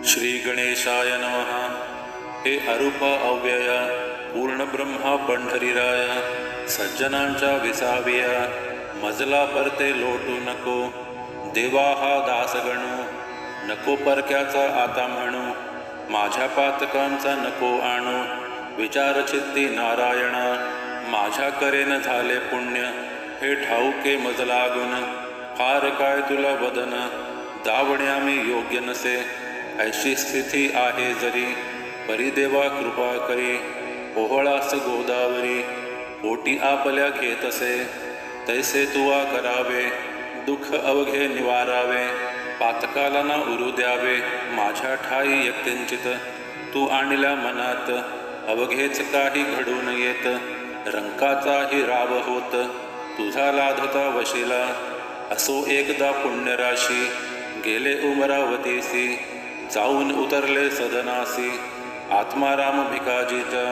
श्री गणेशाय नमः। हे अरूप अव्यय पूर्ण ब्रह्मा पंढरीराय, सज्जनांच्या विसाविया मजला परते लोटू नको। देवा हा दास गणू, नको परक्याचा आता म्हणू। माझ्या पातकांचा नको आणू, विचारचित्ती नारायणा। माझ्या करेन झाले पुण्य, हे ठाऊके मजला गुण। फार काय तुला वदन, दावण्या मी योग्य नसे। ऐशी स्थिती आहे जरी, परिदेवा कृपा करी। ओहळास गोदावरी, पोटी आपल्या घेतसे। तैसे तुवा करावे, दुःख अवघे निवारावे। पातकाला ना उरू द्यावे, माझ्या ठाई यत्किंचित। तू आणल्या मनात, अवघेच काही घडून येत। रंकाचाही राव होत, तुझा लाधता वशिला। असो एकदा पुण्यराशी, गेले उमरावतीसी। जाऊन उतरले सदनासी, आत्माराम भिकाजीचा।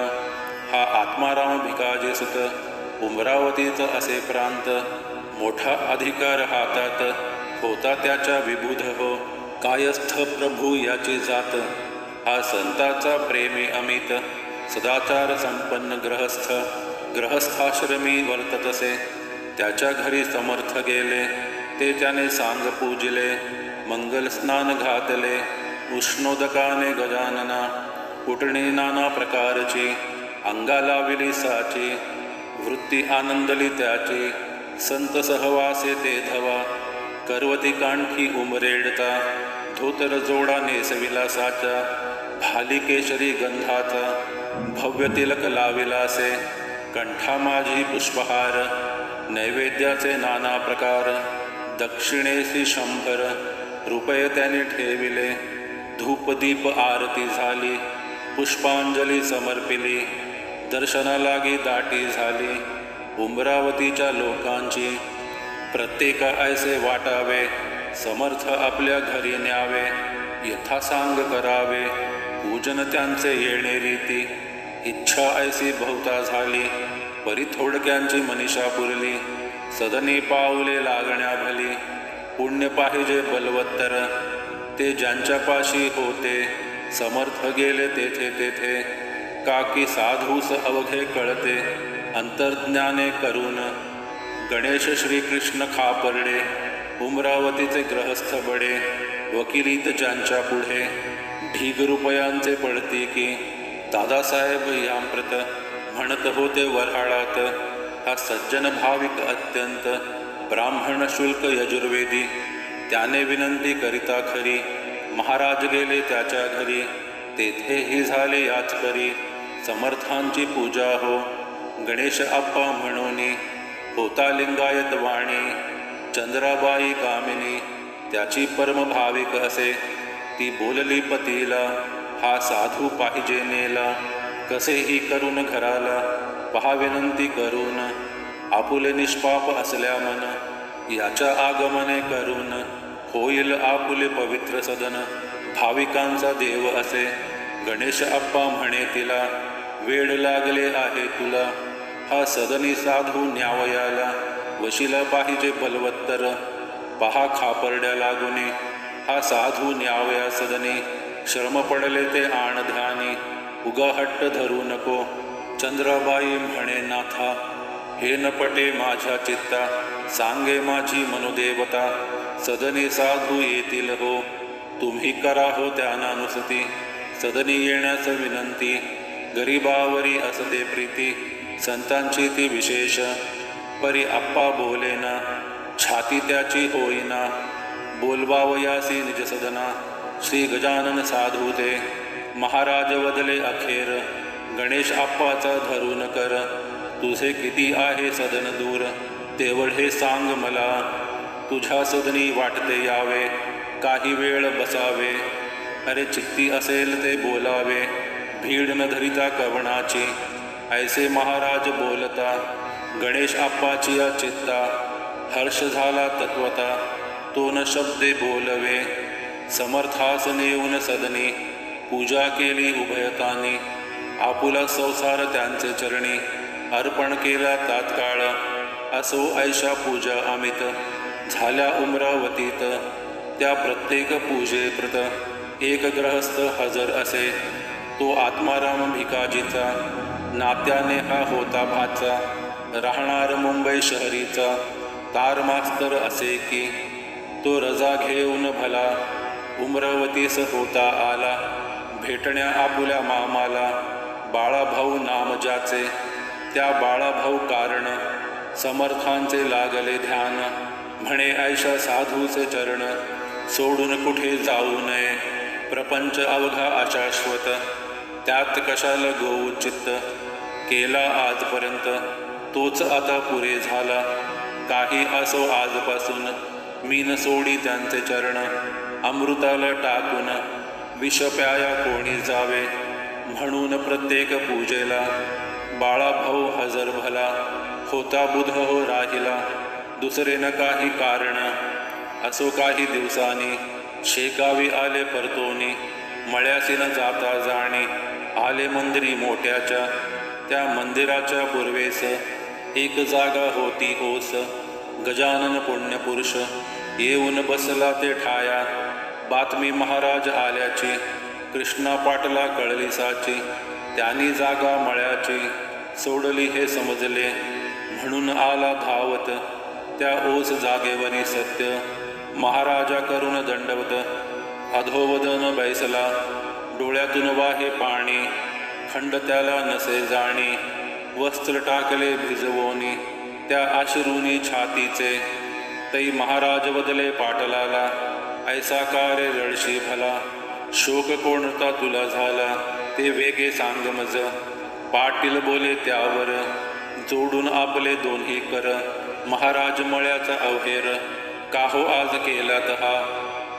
हा आत्माराम भिकाजी सुत, उमरावतीचा असे प्रांत। मोठा अधिकार हातात, होता त्याच्या विबुध हो। कायस्थ प्रभू याची जात, हा संताचा प्रेमी अमित। सदाचार संपन्न ग्रहस्थ, ग्रहस्थाश्रमी वर्ततसे। त्याच्या घरी समर्थ गेले, ते त्याने सांग पूजिले। मंगल स्नान घातले, उष्णोदकाने गजानना। कुटणी नाना प्रकारची, अंगाला विली साची। वृत्ती आनंदली त्याची, संत सहवासे ते धवा। करवती कांठी उमरेडता, धोतर जोडा नेसविला साचा। भाली केशरी गंधाचा, भव्य तिलक लाविलासे। कंठा माझी पुष्पहार, नैवेद्याचे नाना प्रकार। दक्षिणेसी 100 रुपये त्याने ठेविले। धूपदीप आरती झाली, पुष्पांजली समर्पिली। दर्शना लागी दाटी झाली, उमरावतीच्या लोकांची। प्रत्येक ऐसे वाटावे, समर्थ आपल्या घरी न्यावे। यथासांग करावे, पूजन त्यांचे येणे रीती। इच्छा ऐसी बहुता झाली, परी थोडक्यांची मनीषा पुरली। सदनी पाऊले लागण्या भली, पुण्य पाहिजे बलवत्तर। ते ज्यांच्यापाशी होते, समर्थ गेले तेथे तेथे। काकी साधूस अवघे कळते, अंतर्ज्ञाने करून। गणेश श्रीकृष्ण खापर्डे, उमरावतीचे ग्रहस्थ बडे। वकिलीत ज्यांच्या पुढे, ढीग रुपयांचे पडती की। दादासाहेब यांप्रत, म्हणत होते वऱ्हाळात। हा सज्जन भाविक अत्यंत, ब्राह्मण शुल्क यजुर्वेदी। त्याने विनंती करिता खरी, महाराज गेले त्याच्या घरी। तेथेही झाले याच परी, समर्थांची पूजा हो। गणेश आप्पा म्हणूनी, होता लिंगायत वाणी। चंद्राबाई कामिनी, त्याची परम भाविक असे। ती बोलली पतीला, हा साधू पाहिजे नेला। कसेही करून घराला, पहा विनंती करून। आपुले निष्पाप असल्या मन, याच्या आगमने करून। होईल आपुले पवित्र सदन, भाविकांचा देव असे। गणेश आप्पा म्हणे तिला, वेळ लागले आहे तुला। हा सदनी साधू न्यावयाला, वशिला पाहिजे बलवत्तर। पहा खापर्ड्या लागुनी, हा साधू न्यावया सदनी। श्रम पडले ते आण ध्यानी, उगा हट्ट धरू नको। चंद्राबाई म्हणे नाथा, हे न पटे माझ्या चित्ता। सांगे माझी मनोदेवता, सदनी साधू येतील हो। तुम्ही करा हो त्यांना नुसती, सदनी येण्यास विनंती। गरीबावरी असते प्रीती, संतांची ती विशेष। परी आप्पा बोलेना, छाती त्याची होईना। बोलवावयासी निज सदना, श्री गजानन साधू ते। महाराज वदले अखेर, गणेश आप्पाचा धरून कर। तुझे किती आहे सदन दूर, तेवढे सांग मला। तुझ्या सदनी वाटते यावे, काही वेळ बसावे। अरे चित्ती असेल ते बोलावे, भीड न धरिता कवणाची। ऐसे महाराज बोलता, गणेश आप्पाची या चित्ता। हर्ष झाला तत्वता, तो न शब्दे बोलवे। समर्थास नेऊन सदनी, पूजा केली उभयतानी। आपुला संसार त्यांचे चरणी, अर्पण केला तात्काळ। असो ऐशा पूजा अमित, झाल्या उमरावतीत। त्या प्रत्येक पूजेप्रत, एक ग्रहस्थ हजर असे, तो आत्माराम भिकाजीचा, नात्याने हा होता भाचा, राहणार मुंबई शहरीचा, तार मास्तर असे की तो रजा घेऊन भला, उमरावतीस होता आला, भेटण्या आपुल्या मामाला, बाळाभाऊ नाम ज्याचे, त्या बाळाभाऊ कारण, समर्थांचे लागले ध्यान, म्हणे ऐशा साधूचे चरण, सोडून कुठे जाऊ नये, प्रपंच अवघा अशाश्वत, त्यात कशाला गोऊ चित्त, केला आजपर्यंत तोच आता पुरे झाला, काही असो आजपासून, मी न सोडी त्यांचे चरण, अमृताला टाकून विष प्याया कोणी जावे, म्हणून प्रत्येक पूजेला बाळाभाऊ हजर भला, होता बुध हो राहिला, दुसरे न काही कारण, असो काही दिवसांनी, शेकावी आले परतोनी, मळ्यासी न जाता जाणी, आले मंदिरी मोठ्याच्या, त्या मंदिराच्या पूर्वेस एक जागा होती ओस, गजानन पुण्यपुरुष येऊन बसला ते ठाया, बातमी महाराज आल्याची, कृष्णा पाटला कळली साची, त्यांनी जागा मळ्याची सोडली हे समजले, म्हणून आला धावत, त्या ओस जागेवरी सत्य, महाराजा करून दंडवत, अधोवदन बैसला, डोळ्यातून वाहे पाणी, खंड त्याला नसे जाणी, वस्त्र टाकले भिजवोनी, त्या आश्रूनी छातीचे, तै महाराज बदले पाटलाला, ऐसा कारे रळशी भला, शोक कोणता तुला झाला, ते वेगे सांग मज, पाटील बोले त्यावर, जोडून आपले दोन्ही कर, महाराज मळ्याचा अवहेर, काहो आज केला तहा,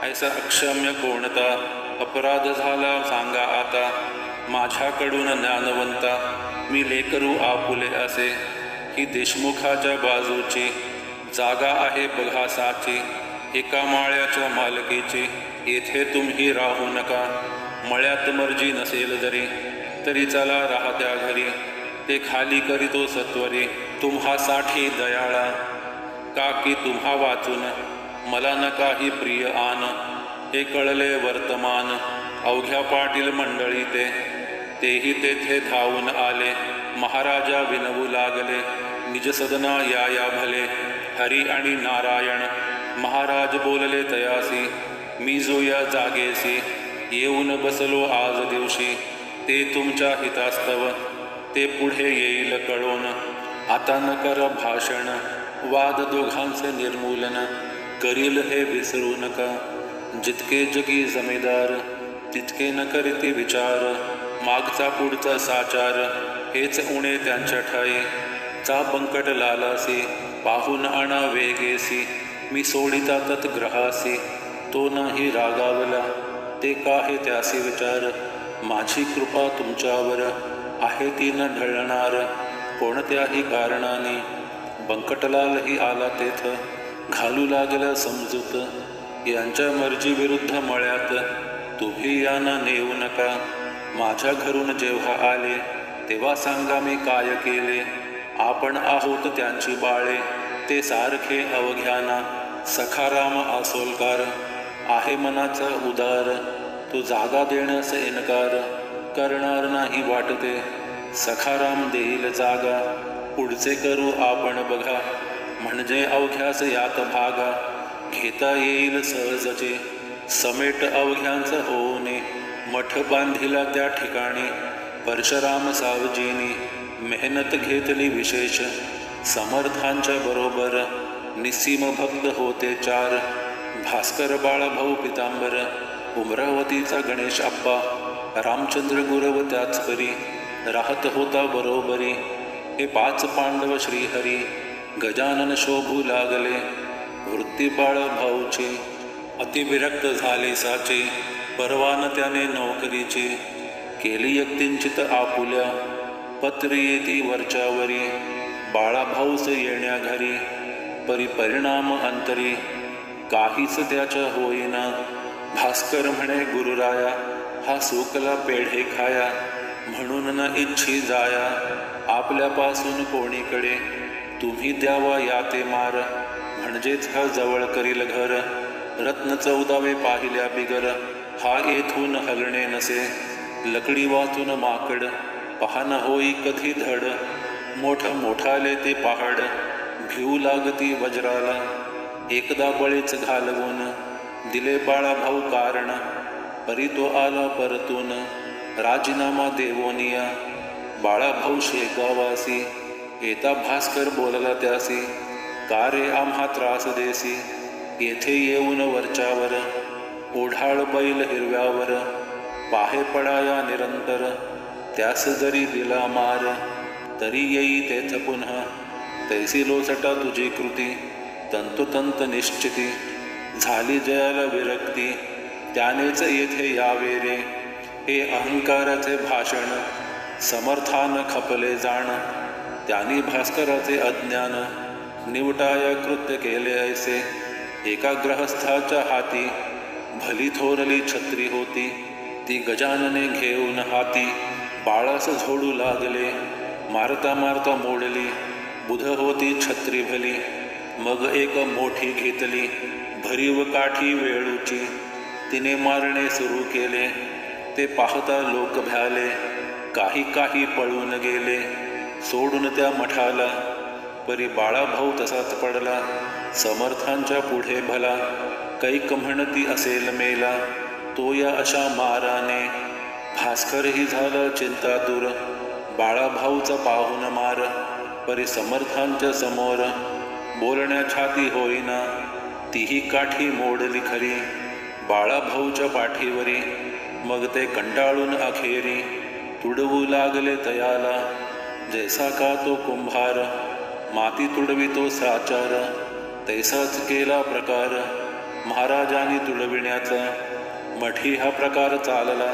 ऐसा अक्षम्य कोणता, अपराध झाला सांगा आता, माझ्याकडून ज्ञानवंता, मी लेकरू आपुले असे, ही देशमुखाच्या बाजूची, जागा आहे बघा साची, एका माळ्याच्या मालकीची, येथे तुम्ही राहू नका, मळ्यात मर्जी नसेल जरी, तरी चला राहत्या घरी, ते खाली करीतो सत्वरी, तुम्हासाठी दयाळा, का की तुम्हा वाचून, मला न काही प्रिय आन, हे कळले वर्तमान, अवघ्या पाटील मंडळी तेही तेथे धावून आले, महाराजा विनवू लागले, निज सदना या भले, हरी आणि नारायण, महाराज बोलले तयासी, मी जो या जागेसी, येऊन बसलो आज दिवशी, ते तुमच्या हितास्तव, ते पुढे येईल कळून, आता न कर भाषण, वाद दोघांचे निर्मूलन, करील हे विसरू नका, जितके जगी जमेदार, तितके न करीती विचार, मागचा पुढचा साचार, हेच उणे त्यांच्या ठाई, चा बंकट लालासी, पाहून आणा वेगेसी, मी सोडिता तत्ग्रहासी, तो नाही रागावला, ते काहे त्यासी विचार, माझी कृपा तुमच्यावर, आहे ती न ढळणार, कोणत्याही कारणाने, बंकटलालही आला तेथ, घालू लागला समजूत, यांच्या मर्जी विरुद्ध मळ्यात, तुम्ही यांना नेऊ नका, माझ्या घरून जेव्हा आले, तेव्हा सांगा मी काय केले, आपण आहोत त्यांची बाळे, ते सारखे अवघ्याना, सखाराम आसोलकार, आहे मनाचा उदार, तो जागा देण्यास इन्कार, करणार नाही वाटते, सखाराम देईल जागा, पुढचे करू आपण बघा, म्हणजे अवघ्यास यात भागा, घेता येईल सहजचे, समेट अवघ्यांचं होणे, मठ बांधिला त्या ठिकाणी, परशुराम सावजीनी, मेहनत घेतली विशेष, समर्थांच्या बरोबर, निस्सीम भक्त होते चार, भास्कर बाळाभाऊ पितांबर, उमरावतीचा गणेश आप्पा, रामचंद्र गुरव त्याच परी, राहत होता बरोबरी, हे 5 पांडव श्रीहरी, गजानन शोभू लागले, वृत्ती बाळाभाऊची, अतिविरक्त झाले साचे, परवान त्याने नोकरीची, केली यक्तिंचित आपुल्या, पत्र येती वरच्यावरी, बाळाभाऊस येण्या घरी, परिणाम अंतरी, काहीच त्याच्या होईना, भास्कर म्हणे गुरुराया, हा सुकला पेढे खाया, म्हणून न इच्छी जाया, आपल्यापासून कोणीकडे, तुम्ही द्यावा याते मार, म्हणजेच हा जवळ करील घर, रत्न 14 पाहिल्या बिगर, हा येथून हलणे नसे. लकडी वाचून माकड पाहन होई कधी धड. मोठ मोठाले ते पहाड भिऊ लागती वज्राला. एकदा बळीच घालवून दिले बाळा भाऊ कारण. परी तो आला परतून राजीनामा देवोनिया. बाळा भाऊ शेगावासी येता भास्कर बोलला त्यासी. का रे आम्हा त्रास देसी येथे येऊन वरच्यावर. ओढाळ बैल हिरव्यावर पाहे पडाया निरंतर. त्यास जरी दिला मार तरी येई तेथ पुन्हा. तैसी लोचटा तुझी कृती तंतोतंत निश्चिती. झाली जयाला विरक्ती त्यानेच येथे यावे रे. हे अहंकाराचे भाषण समर्थान खपले जाण. त्यांनी भास्कराचे अज्ञान निवटाया कृत्य केले ऐसे. एका ग्रहस्थाच्या हाती भली थोरली छत्री होती. ती गजानने घेऊन हाती बाळास झोडू लागले. मारता मारता मोडली बुध होती छत्री भली. मग एक मोठी घेतली भरीव काठी वेळूची. तिने मारणे सुरू केले ते पाहता लोक भ्याले. काही काही पळून गेले सोडून त्या मठाला. परी बाळा भाऊ तसाच पडला समर्थांच्या पुढे भला. कैक म्हणती असेल मेला तो या अशा माराने. भास्करही झाला चिंतातूर बाळा भाऊचा पाहून मार. परी समर्थांच्या समोर बोलण्या छाती होईना. तीही काठी मोडली खरी बाळा भाऊच्या पाठीवरी. मग ते कंटाळून अखेरी तुडवू लागले तयाला. जैसा का तो कुंभार माती तुडवितो साचार. तैसाच केला प्रकार महाराजांनी तुडविण्याचा. मठी हा प्रकार चालला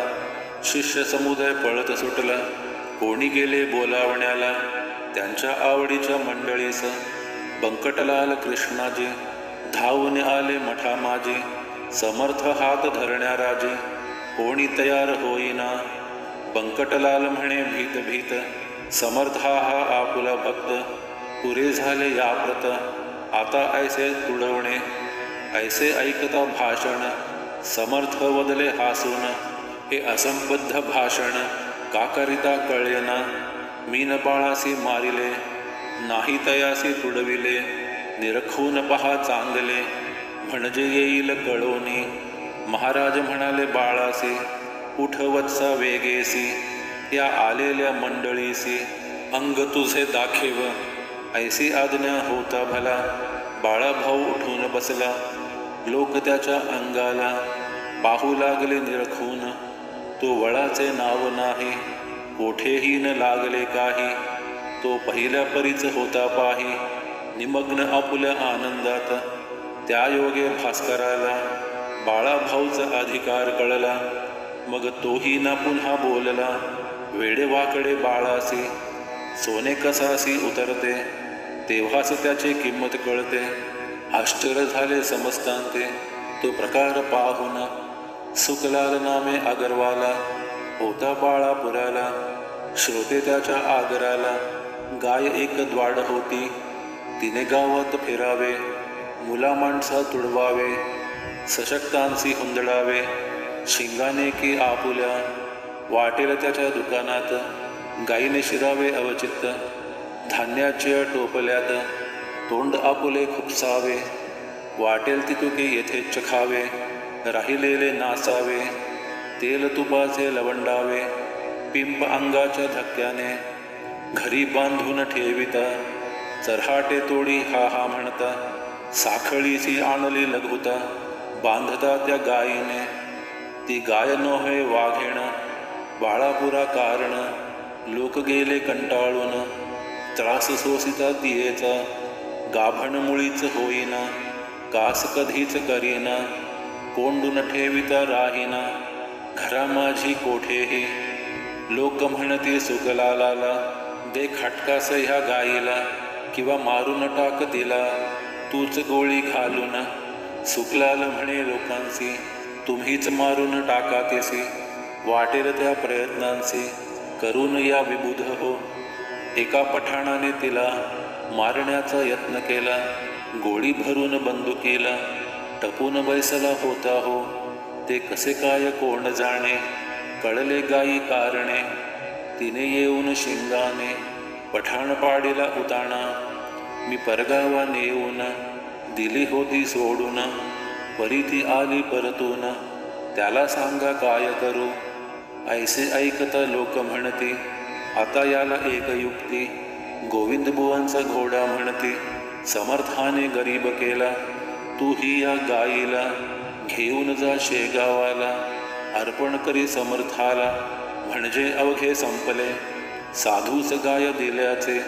शिष्य समुदाय पळत सुटला. कोणी गेले बोलावण्याला त्यांच्या आवडीच्या मंडळीस. बंकटलाल कृष्णाजी धावून आले मठा माझी. समर्थ हात धरण्या राजी कोणी तयार होईना. बंकटलाल म्हणे भीत भीत समर्था हा आपुला भक्त. पुरे झाले या प्रत आता ऐसे तुडवणे. ऐसे ऐकता भाषण समर्थ वदले हासून. हे असंबद्ध भाषण का करिता कळेना. मीन बाळासी मारिले नाही तयासी तुडविले. निरखून पहा चांगले म्हणजे येईल कळोनी. महाराज म्हणाले बाळासी उठ वत्सा वेगेसी. या आलेल्या मंडळीसी अंग तुझे दाखेव. ऐसी आज्ञा होता भला. बाळा भाऊ उठून बसला. लोक त्याच्या अंगाला पाहू लागले निरखून. तो वळाचे नाव नाही कोठेही न लागले काही. तो पहिल्या परीच होता पाही निमग्न आपुल्या आनंदात. त्या योगे भास्कराला बाळा भाऊचा अधिकार कळला. मग तोही ना पुन्हा बोलला. वेडे वाकडे बाळासी सोने कसासी उतरते. तेव्हाच त्याची किंमत कळते. आश्चर्य झाले समस्तांते तो प्रकार पाहून. सुखलाल नामे अगरवाला होता बाळापुराला. श्रोते त्याच्या आगराला. गाय एक द्वाड होती तिने गावात फिरावे. मुला माणसा तुडवावे सशक्तांसी हुंदडावे. शिंगाने की आपुल्या वाटेल त्याच्या दुकानात. गायीने शिरावे अवचित्त धान्याच्या टोपल्यात. तोंड आपुले खुपसावे वाटेल तितुके येथे चखावे. राहिलेले नासावे तेल तुपाचे लवंडावे. पिंप अंगाच्या धक्क्याने घरी बांधून ठेविता. चरहाटे तोडी हा हा म्हणता. साखळीची आणली लघुता बांधता त्या गायीने. ती गाय नोहे वाघेण बाळापुरा कारण. लोक गेले कंटाळून त्रास सोसिता तियेचा. गाभण मुळीच होईना कास कधीच करीना. कोंडून ठेविता राहीना घरा माझी कोठेही. लोक म्हणती सुखलालाला दे खटकास ह्या गायीला. किंवा मारून टाक तिला तूच गोळी घालून. सुखलाल म्हणे लोकांसी तुम्हीच मारून टाका तेसी. वाटेल त्या प्रयत्नांसी करून या विबुध हो. एका पठाणाने तिला मारण्याचा यत्न केला. गोळी भरून बंदुकीला टपून बैसला होता हो. ते कसे काय कोण जाणे, कळले गायी कारणे. तिने येऊन शिंगाने पठाण पाडीला उताणा. मी परगावा नेऊन दिली होती सोडून, परी ती आली परतून, त्याला सांगा काय करू. ऐसे ऐकता लोक म्हणती, आता याला एक युक्ती. गोविंद बुवांचा घोडा म्हणती, समर्थाने गरीब केला. तू ही या गाईला घेऊन जा शेगावाला, अर्पण करी समर्थाला, म्हणजे अवघे संपले. साधूच गाय दिल्याचे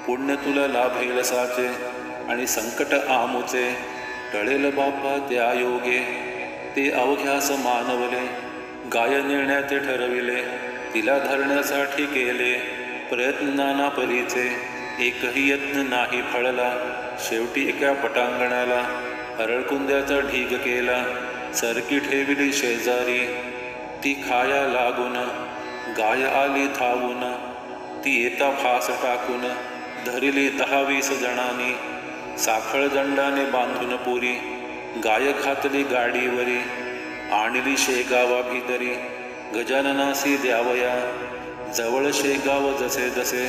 पुण्य तुला लाभेल साचे, आणि संकट आमुचे टळेल बापा त्या योगे. ते अवघ्यास मानवले, गाय नेण्याचे ठरविले, तिला धरण्यासाठी केले प्रयत्न नाना परीचे. एकही यत्न नाही फळला, शेवटी एका पटांगणाला हरळकुंद्याचा ढीग केला. सरकी ठेविली शेजारी, ती खाया लागून, गाय आली धावून, ती येता फास टाकून, धरिली 10-20 जणांनी, साखळ दंडाने बांधून पुरी. गाय घातली गाडीवरी, आणली शेगावा भीतरी. गजाननासी द्यावया, जवळ शेगाव जसे जसे,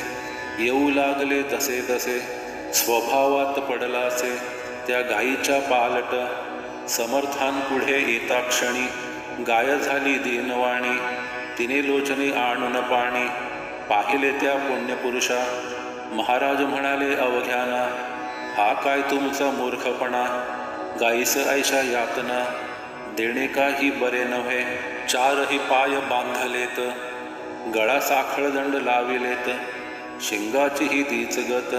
येऊ लागले तसे तसे. स्वभावात पडलासे त्या गायीच्या पालट, समर्थान पुढे येता क्षणी, गाय झाली दीनवाणी. तिने लोचने आणून पाणी, पाहिले त्या पुण्यपुरुषा. महाराज म्हणाले अवघ्याना, हा काय तुमचा मूर्खपणा. गाईस ऐशा यातना, देणे काही बरे नव्हे. 4ही पाय बांधलेत, गळा साखळदंड लाविलेत, शिंगाचीही तीच गत,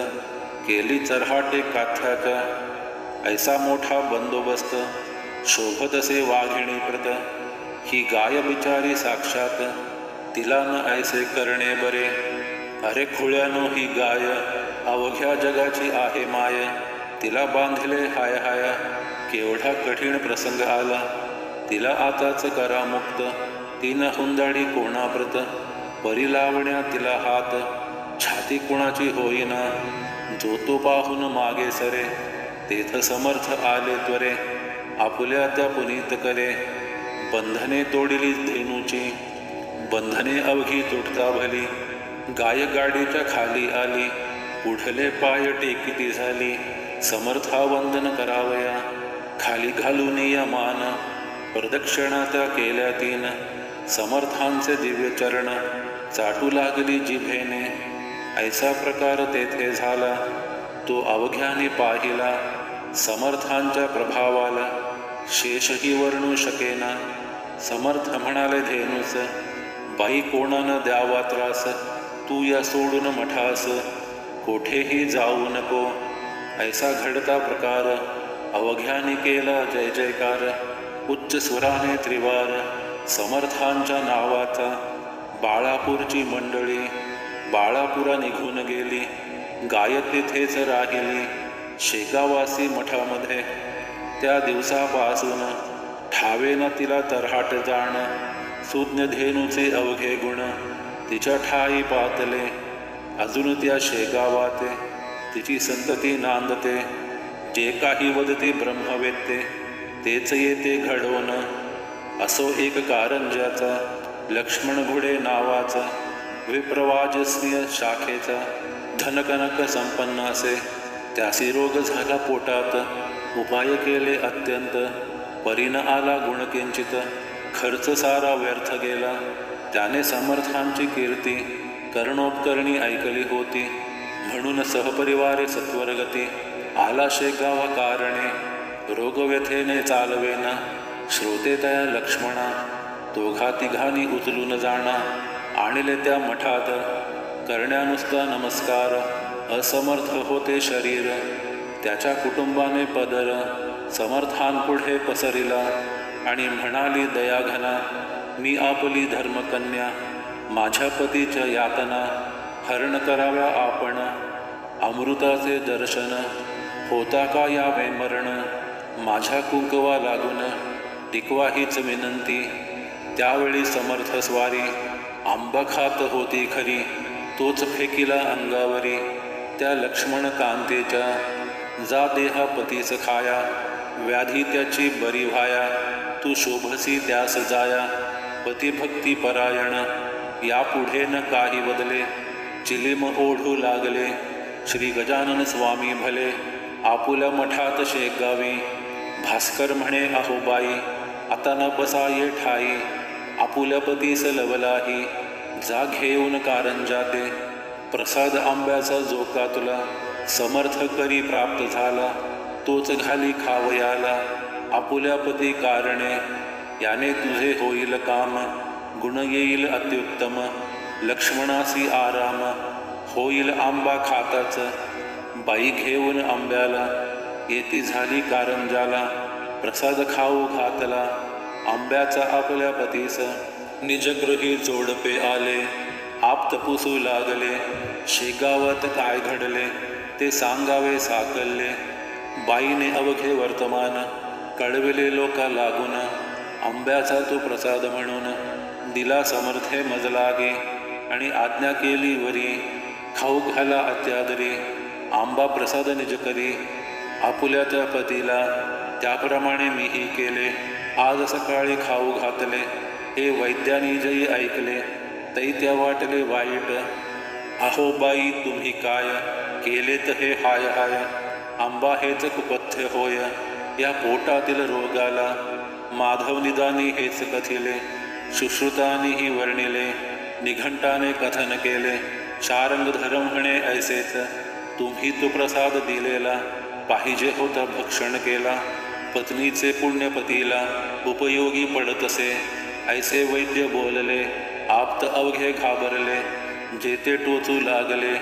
केली चरहाटे काथ्याच्या. ऐसा मोठा बंदोबस्त, शोभत असे वाघिणी प्रत. ही गाय बिचारी साक्षात, तिला न ऐसे करणे बरे. अरे खुळ्यानो, ही गाय अवघ्या जगाची आहे माय. तिला बांधले हाय हाय, केवढा कठीण प्रसंग आला. तिला आताच करा मुक्त, तीन हुंदाडी कोणाप्रत. परी लावण्या तिला हात, छाती कुणाची होईना. जो तो पाहून मागे सरे, तेथ समर्थ आले त्वरे. आपुल्या त्या पुनीत करे, बंधने तोडिली धेनूची, बंधने अवघी तुटता भली. गाय गाडीच्या खाली आली, पुढले पाय टेकिती झाली. समर्था वंदन करावया, खाली घालून या मान. प्रदक्षिणा त्या केल्या तीन, समर्थांचे दिव्य चरण चाटू लागली जिभेने. ऐसा प्रकार तेथे झाला, तो अवघ्याने पाहिला. समर्थांच्या प्रभावाला शेषही वर्णू शकेना. समर्थ म्हणाले धेनूस, बाई कोणानं द्यावा त्रास. तू या सोडून मठास, कोठेही जाऊ नको. ऐसा घडता प्रकार, अवघ्याने केला जय जयकार. उच्च स्वराने त्रिवार, समर्थांच्या नावाचा. बाळापूरची मंडळी बाळापुरा निघून गेली, गाय तिथेच राहिली शेगावासी मठामध्ये. त्या दिवसापासून ठावेना तिला तरहाट जाण. सुज्ञ धेनूचे अवघे गुण तिच्या ठाई पातले. अजून त्या शेगावाते तिची संतती नांदते. जे काही वदते ब्रह्मवेत्ते, तेच येते घडवून. असो एक कारंज्याचा, लक्ष्मण घोडे नावाचा. विप्रवाजस्नीय शाखेचा, धनकनक संपन्न असे. त्यासी रोग झाला पोटात, उपाय केले अत्यंत. परीन आला गुण किंचित, खर्च सारा व्यर्थ गेला. त्याने समर्थांची कीर्ती कर्णोपकरणी ऐकली होती. म्हणून सहपरिवारे सत्वरगती. आला शेगावा कारणे, रोगव्यथेने चालवेना. श्रोते तया लक्ष्मणा, दोघा तिघांनी उचलून जाणा. आणले त्या मठात, करण्या नुसता नमस्कार. असमर्थ होते शरीर, त्याच्या कुटुंबाने पदर. समर्थांपुढे पसरिला, आणि म्हणाली दयाघना, मी आपली धर्मकन्या. माझ्या पतीच्या यातना हरण कराव्या आपण. अमृताचे दर्शन होता का यावे मरण. माझ्या कुंकवा लागून टिकवा हीच विनंती. त्यावेळी समर्थ स्वारी आंबा खात होती खरी. तोच फेकिला अंगावरी त्या लक्ष्मण कांतेच्या. जा देहा पतीस खाया, व्याधी त्याची बरी व्हाया. तू शोभसी त्यास जाया, पतिभक्ती परायण, यापुढे न काही बदले, चिलीम ओढू लागले. श्री गजानन स्वामी भले, आपुल्या मठात शेगावी, भास्कर म्हणे अहोबाई, आता न बसा ये ठाई, आपुल्या पतीस लवलाही, जा घेऊन कारंजा ते. प्रसाद आंब्याचा जो का तुला, समर्थ करी प्राप्त झाला, तोच घाली खावयाला, आपुल्या पती कारणे, याने तुझे होईल काम, गुण येईल अत्युत्तम, लक्ष्मणासी आराम, होईल आंबा खाताच. बाई घेऊन आंब्याला, येती झाली कारंजाला, प्रसाद खाऊ घातला, आंब्याचा आपल्या पतीस. निजगृही जोडपे आले, आप तपुसू लागले, शेगावात काय घडले, ते सांगावे साकल्ले. बाईने अवघे वर्तमान, कळविले लोका लागून, आंब्याचा तो प्रसाद म्हणून, दिला समर्थे मजलागे, आणि आज्ञा केली वरी, खाऊ घाला अत्यादरी, आंबा प्रसाद निज करी, आपुल्या त्या पतीला, त्याप्रमाणे मीही केले, आज सकाळी खाऊ घातले. हे वैद्यानी जई ऐकले, तैत्या वाटले वाईट, अहो बाई तुम्ही काय, केलेत हे हाय हाय, आंबा हेच कुपथ्य होय, या पोटातील रोगाला, माधव निदानी हेच कथिले, सुश्रुतानीही वर्णिले, निघंटाने कथन केले, शारंग धरम म्हणे ऐसेच, तुम्ही तो प्रसाद दिलेला, पाहिजे होता भक्षण केला, पत्नीचे पुण्यपतीला, उपयोगी पडतसे, ऐसे वैद्य बोलले, आप्त अवघे घाबरले, जेते टोचू लागले,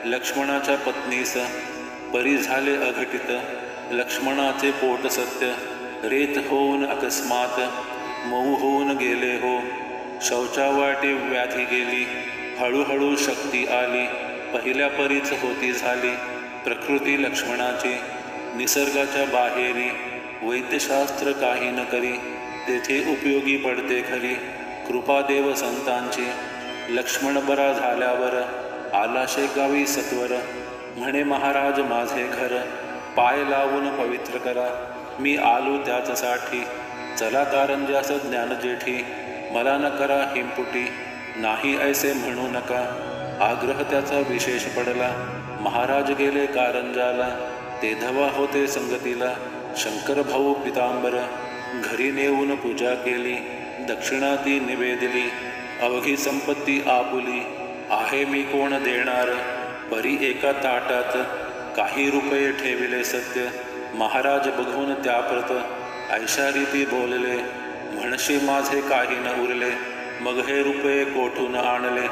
लक्ष्मणाच्या पत्नीस, परी झाले अघटित, लक्ष्मणाचे पोट सत्य, रेत होऊन अकस्मात, मऊ होऊन गेले हो, शौचावाटे व्याधी गेली, हळूहळू शक्ती आली, पहिल्या परीच होती झाली, प्रकृती लक्ष्मणाची, निसर्गाच्या बाहेरी, वैद्यशास्त्र काही न करी, तेथे उपयोगी पडते खरी, कृपादेव संतांची. लक्ष्मण बरा झाल्यावर, आला शेगावी सत्वर, म्हणे महाराज माझे घर, पाय लावून पवित्र करा, मी आलो त्याचसाठी, चला कारंजास ज्ञान जेठी, मला न करा हिमपुटी, नाही ऐसे म्हणू नका. आग्रह त्याचा विशेष पडला, महाराज गेले कारंजाला, ते धवा होते संगतीला, शंकर भाऊ पितांबर, घरी नेऊन पूजा केली, दक्षिणा ती निवेदिली, अवघी संपत्ती आपुली, आहे मी कोण देणार, परी एका ताटात, काही रुपये ठेविले सत्य, महाराज बघून त्याप्रत, ऐशा रीती बोलले, म्हणशी माझे काही न उरले, मग हे रुपये कोठून आणले,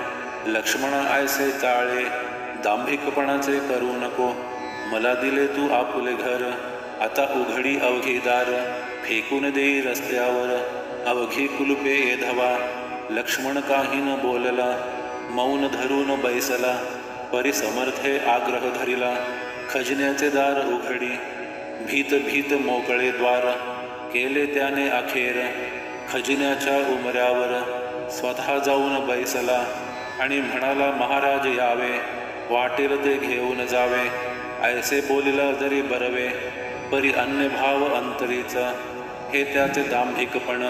लक्ष्मणा ऐसे चाळे, दांभिकपणाचे करू नको, मला दिले तू आपुले घर, आता उघडी अवघी दार, फेकून देई रस्त्यावर, अवघी कुलुपे ये धवा, लक्ष्मण काही न बोलला, मौन धरून बैसला, परिसमर्थे आग्रह धरिला, खजिन्याचे दार उघडी, भीत भीत मोकळे द्वार, केले त्याने अखेर, खजिन्याच्या उमऱ्यावर, स्वतः जाऊन बैसला, आणि म्हणाला महाराज यावे, वाटेल ते घेऊन जावे, ऐसे बोलिला जरी बरवे, परी अन्य भाव अंतरीचा, हे त्याचे दांभिकपण,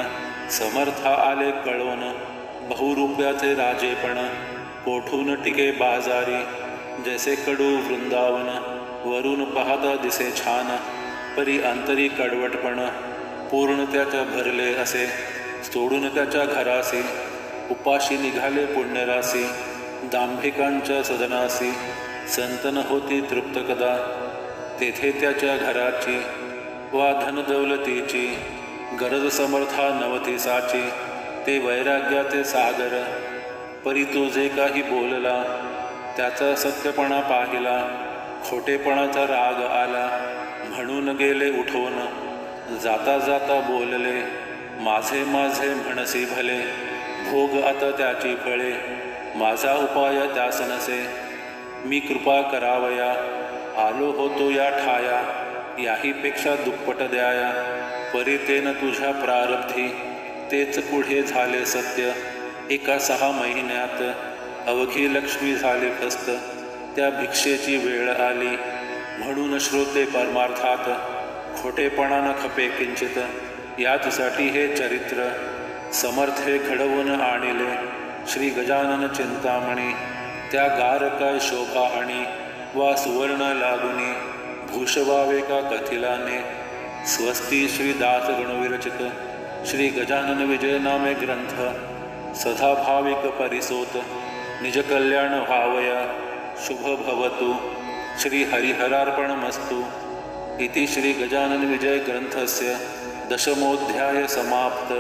समर्था आले कळवून, बहुरूप्याचे राजेपण, कोठून टिके बाजारी, जैसे कडू वृंदावन, वरून पाहता दिसे छान, परी अंतरी कडवटपण, पूर्ण त्याच्या भरले असे, सोडून त्याच्या घरासी, उपाशी निघाले पुण्यरासी, दांभिकांच्या सदनासी, संतन होती तृप्त कदा, तेथे त्याच्या घराची, वा धनदौलतीची, गरज समर्था नवतीसाची, ते वैराग्याचे सागर, परी तो जे काही बोलला, त्याचा सत्यपणा पाहिला, खोटेपणाचा राग आला, म्हणून गेले उठवून, जाता जाता बोलले, माझे माझे म्हणसी भले, भोग आता त्याची फळे, माझा उपाय त्यास नसे, मी कृपा करावया, आलो होतो या ठाया, याहीपेक्षा दुप्पट द्याया, परी तेन तुझ्या प्रारब्धी, तेच पुढे झाले सत्य, एका 6 महिन्यात, अवघी लक्ष्मी झाली फस्त, त्या भिक्षेची वेळ आली, म्हणून श्रोते परमार्थात, खोटेपणा न खपे किंचित, याचसाठी हे चरित्र समर्थे घडवून आणिले श्री गजानन चिंतामणी। त्या गार काय शोभा आणि वा सुवर्ण लागुनी भूषवावे का कथिलाने। स्वस्ती श्री दास गणविरचित श्री गजानन विजय नामे ग्रंथ सदा भाविक परिसोत निज कल्याण भावया शुभ भवतु श्री हरिहरार्पणमस्तु। इति श्री गजानन विजय ग्रंथस्य दशमोऽध्याय समाप्त।